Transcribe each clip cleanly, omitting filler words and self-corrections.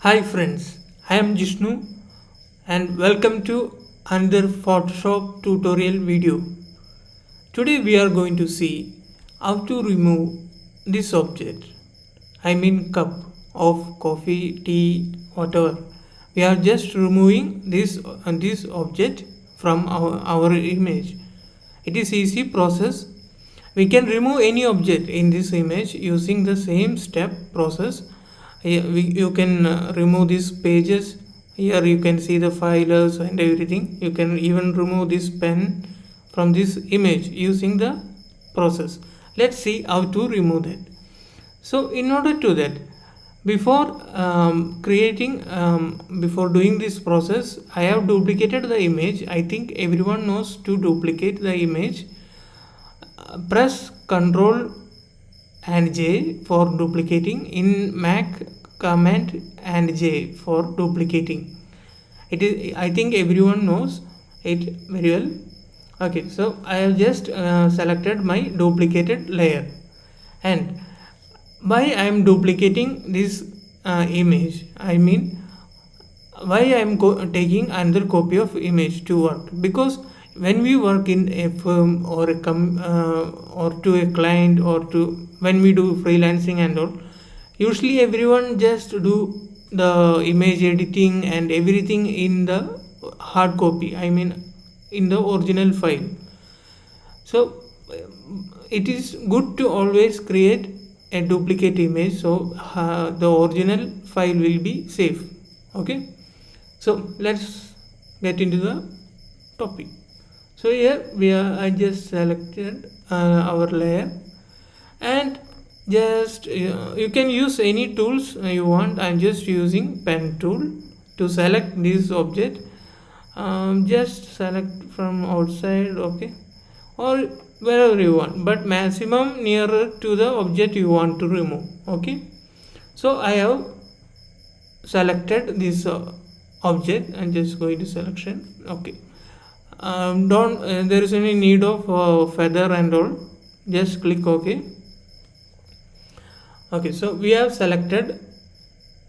Hi friends, I am Jishnu and welcome to another Photoshop tutorial video. Today we are going to see how to remove this object. I mean cup of coffee, tea, whatever. We are just removing this object from our image. It is easy process. We can remove any object in this image using the same step process. You can remove these pages. Here you can see the filers and everything. You can even remove this pen from this image using the process. Let's see how to remove that. So in order to that, before before doing this process, I have duplicated the image. I think everyone knows to duplicate the image. Press Ctrl and J for duplicating. In Mac, Command and J for duplicating. It is, I think everyone knows it very well. Okay, so I have just selected my duplicated layer, and why I am duplicating this image, I mean why I am taking another copy of image to work, because when we work in a firm or or to a client, or to when we do freelancing and all, usually everyone just do the image editing and everything in the hard copy, I mean in the original file. So it is good to always create a duplicate image, so the original file will be safe. Okay, so let's get into the topic. So here I just selected our layer, and just you can use any tools you want. I'm just using pen tool to select this object. Just select from outside, okay, or wherever you want, but maximum nearer to the object you want to remove. Okay, so I have selected this object and just go into selection. Okay, don't there is any need of feather and all, just click OK. Okay, so we have selected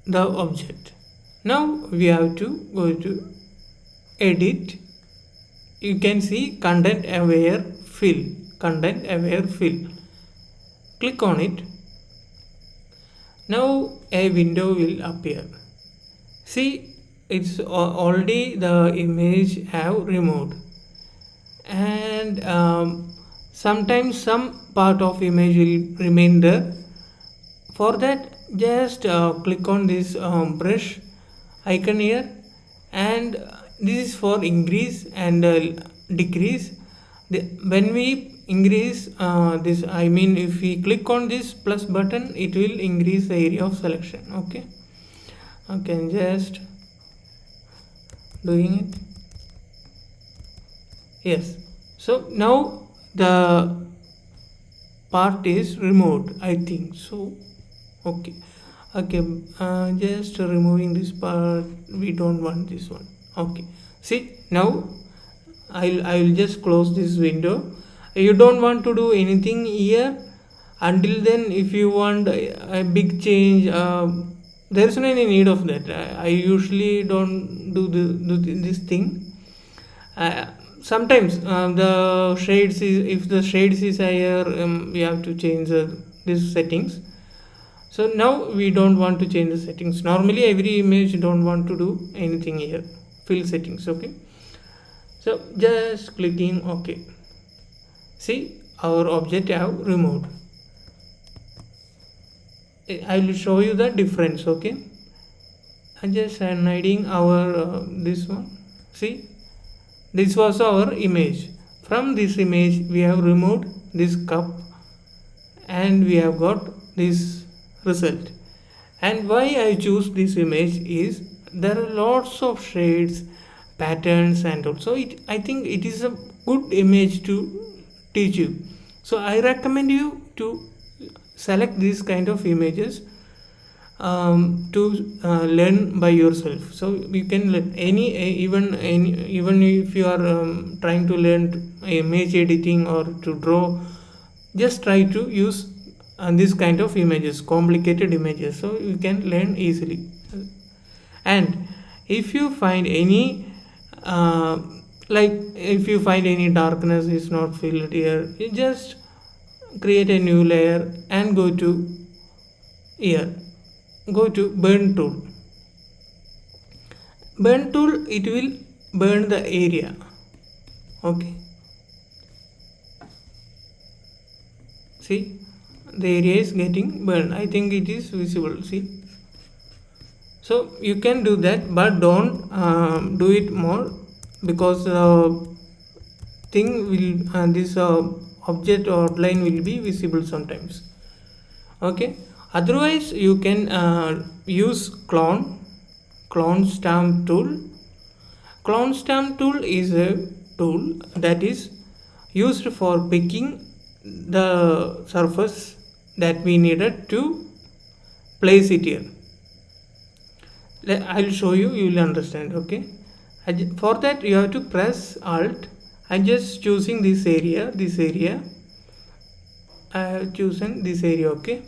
the object. Now we have to go to edit. You can see content aware fill, click on it. Now a window will appear. See, it's already the image have removed, and sometimes some part of image will remain there. For that, just click on this brush icon here, and this is for increase and decrease. When we increase this, I mean if we click on this plus button, it will increase the area of selection. Okay, okay, just doing it. Yes, so now the part is removed, I think so. Okay, okay, just removing this part. We don't want this one. Okay, see, now I will just close this window. You don't want to do anything here. Until then, if you want a big change, there is no any need of that. I usually don't do this thing. Sometimes the shades is, if the shades is higher, we have to change these settings. So now we don't want to change the settings. Normally every image don't want to do anything here. Fill settings. Okay, so just clicking OK. See, our object have removed. I will show you the difference. Okay, I just hiding our this one. See, this was our image. From this image we have removed this cup, and we have got this result. And why I choose this image is there are lots of shades, patterns, and also I think it is a good image to teach you. So I recommend you to select these kind of images to learn by yourself. So you can learn even if you are trying to learn image editing or to draw, just try to use this kind of images, complicated images, so you can learn easily. And if you find any uh, like if you find any darkness is not filled here, you just create a new layer and go to here, go to burn tool. Burn tool, it will burn the area. Okay, see, the area is getting burned. I think it is visible, see. So you can do that, but don't do it more, because thing will this object or outline will be visible sometimes. Okay, otherwise you can use clone stamp tool. Clone stamp tool is a tool that is used for picking the surface that we needed to place it here. I'll show you, you will understand. Okay, for that you have to press alt. I'm just choosing this area, I have chosen this area. Okay,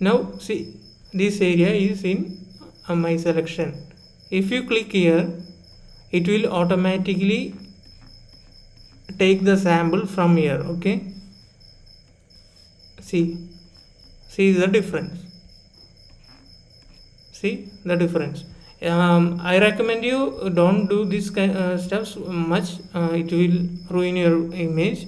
now see, this area is in my selection. If you click here, it will automatically take the sample from here. Okay, see the difference. See the difference. I recommend you don't do this kind steps much. It will ruin your image.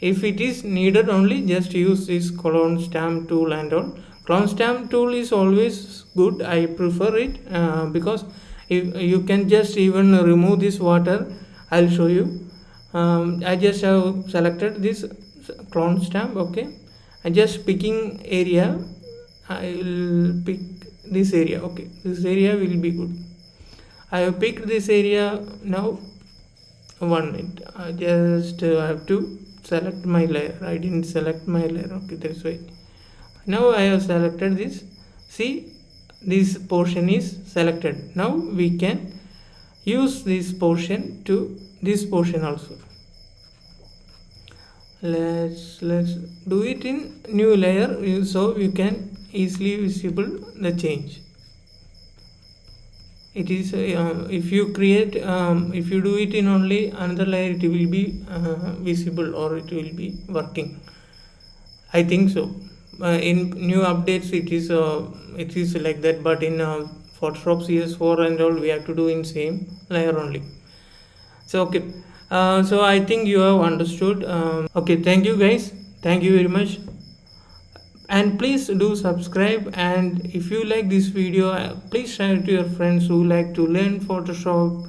If it is needed only, just use this clone stamp tool and all. Clone stamp tool is always good. I prefer it because if you can just even remove this water. I'll show you. I just have selected this clone stamp. Okay, I just picking area. I will pick this area. Okay, this area will be good. I have picked this area. Now 1 minute, I just have to select my layer. I didn't select my layer. Okay, that's why. Now I have selected this. See, this portion is selected. Now we can use this portion to this portion also. Let's do it in new layer, so you can easily visible the change. It is if you create if you do it in only another layer, it will be visible, or it will be working. I think so. In new updates it is like that, but in Photoshop CS4 and all, we have to do in same layer only. So okay, so I think you have understood. Okay, thank you guys, thank you very much, and please do subscribe. And if you like this video, please share it to your friends who like to learn Photoshop